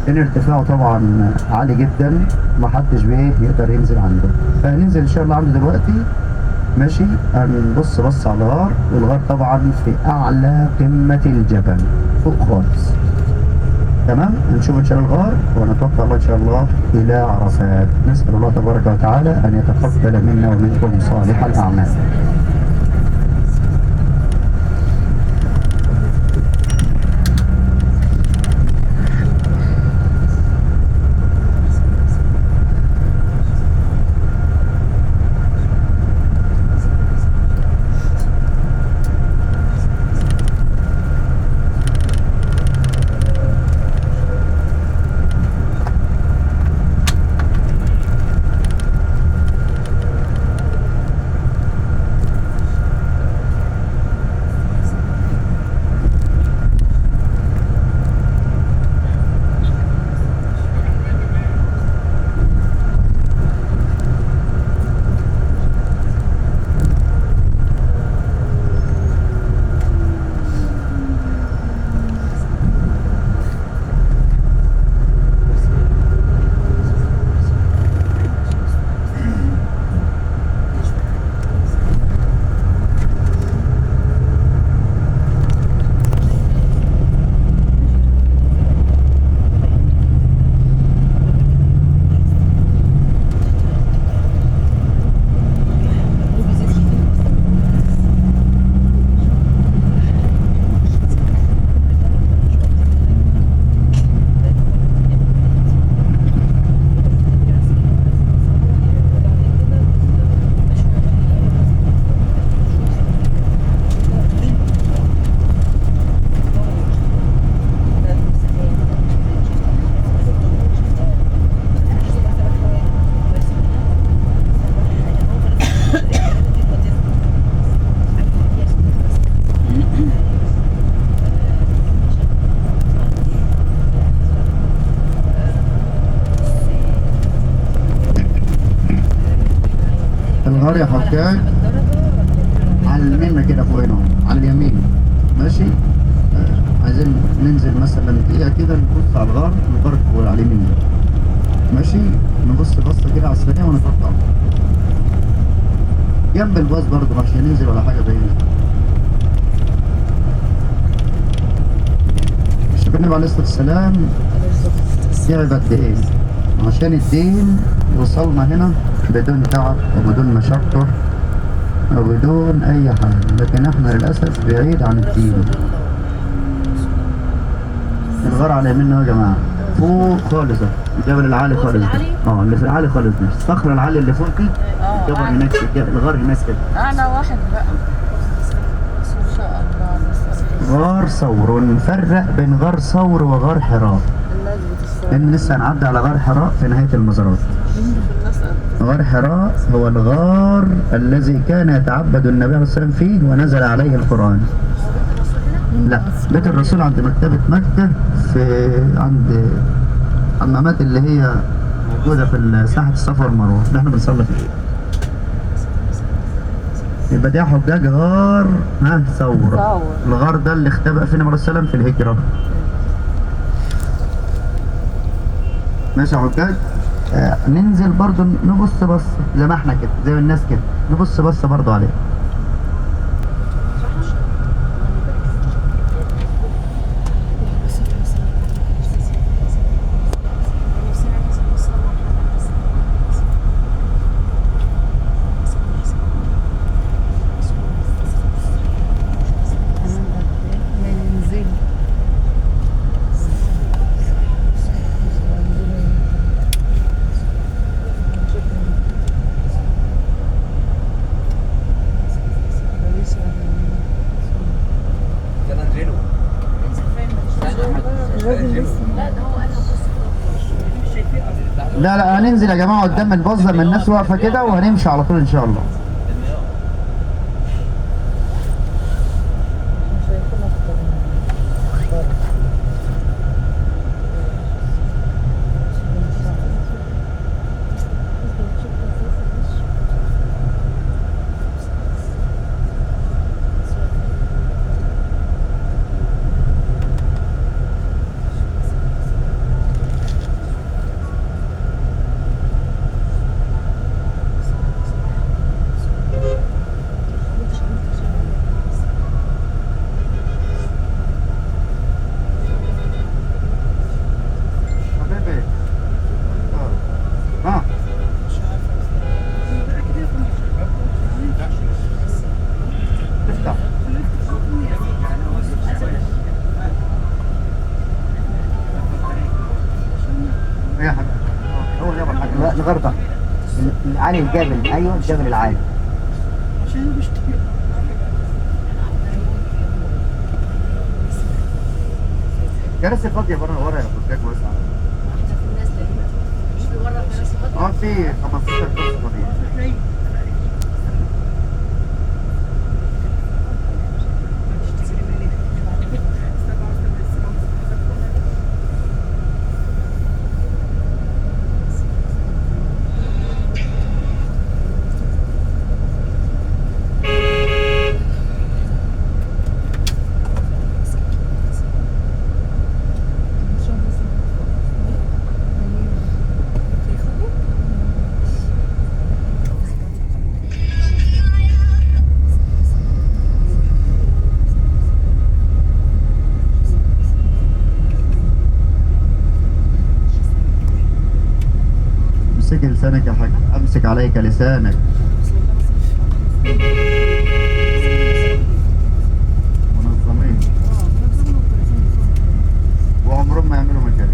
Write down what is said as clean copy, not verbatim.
لان ارتفاعه طبعا عالي جدا، محدش يقدر ينزل عنده. فهننزل ان شاء الله عنده دلوقتي. ماشي، هنبص بص على الغار، والغار طبعا في اعلى قمة الجبل فوق خالص. تمام، هنشوف ان شاء الله الغار ونتوقع الله ان شاء الله الى عرفات. نسال الله تبارك وتعالى ان يتقبل منا ومنكم صالح الاعمال. الغار يا حجاج على اليمين كده فوق هنا، على اليمين. ماشي، عايزين ننزل مثلا دقيقة كده نبص على الغار. الغار فوق على اليمين. ماشي، نبص بصة كده على السريع ونتوقع جنب الباص برضه، مش هننزل ولا حاجة بعيدة. شوف النبي عليه الصلاة والسلام تعب قد ايه عشان الدين وصلنا هنا بدون تعب وبدون مشقة وبدون أي حاجة، لكن احنا للأسف بعيد عن الدين. الغار على يميننا يا جماعة فوق خالص، الجبل العالي خالص ده. اللي في العالي خالص ده، الصخرة العالية اللي فوق دي. الجبل هناك كده، الغار هناك كده. أعلى واحد بقى إن شاء الله. غار ثور، نفرق بين غار ثور وغار حراء، لأن لسه هنعدي على غار حراء في نهاية المزارات. غار حراء هو الغار الذي كان يتعبد النبي عليه الصلاة والسلام فيه ونزل عليه القرآن. لا، بيت الرسول عند مكتبة مكة، في عند الحمامات اللي هي موجودة في ساحة الصفا والمروة اللي احنا بنصلي فيها. يبقى ده حجاج غار ثور. الغار ده اللي اختبأ فيه النبي عليه الصلاة والسلام في الهجرة. ماشي يا حجاج، ننزل برضو نبص بص زي ما احنا كده، زي الناس كده، نبص بص برضو عليه. لا هننزل يا جماعة قدام الباص زي ما الناس واقفة كده، وهنمشي على طول إن شاء الله. الغردقة. العالي الجبل، ايوه الجبل العالي. عشان بيشتكي. كراسي فاضية بره ورا يا فضيك واسعة. واحدة في الناس مش في ورا كراسي فاضية. اه في 15 كرسي فاضيين. امسك لسانك يا حاج، امسك عليك لسانك. منظمين وعمرهم ما يعملوا مشاكل.